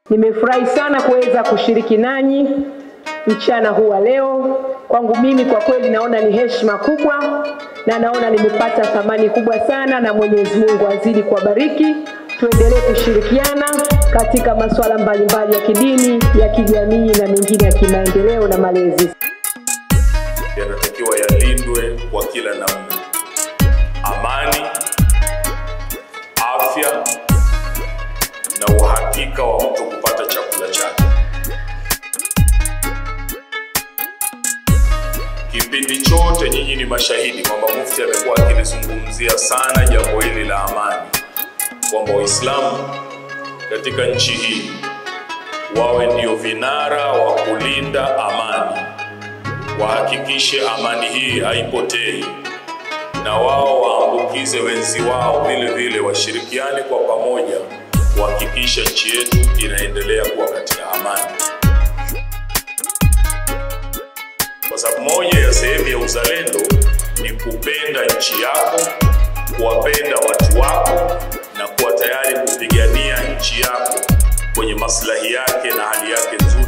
Nimefurahi sana kuweza kushiriki nanyi mchana huu wa leo. Kwangu mimi kwa kweli naona ni heshima kubwa na naona nimepata thamani kubwa sana, na Mwenyezi Mungu azidi kuwabariki. Tuendelee kushirikiana katika masuala mbalimbali ya kidini, ya kijamii na mengine ya kimaendeleo na malezi. Yanatakiwa yalindwe kwa kila namna. Amani, afya na uhakika wa mtu kupata chakula chake. Kipindi chote nyinyi ni mashahidi kwamba Mufti amekuwa akilizungumzia sana jambo hili la amani, kwamba Waislamu katika nchi hii wawe ndio vinara wa kulinda amani, wahakikishe amani hii haipotei, na wao waambukize wenzi wao vile vile, washirikiane kwa pamoja kuhakikisha nchi yetu inaendelea kuwa katika amani. Kwa sababu moja ya sehemu ya uzalendo ni kupenda nchi yako, kuwapenda watu wako na kuwa tayari kupigania nchi yako kwenye maslahi yake na hali yake nzuri.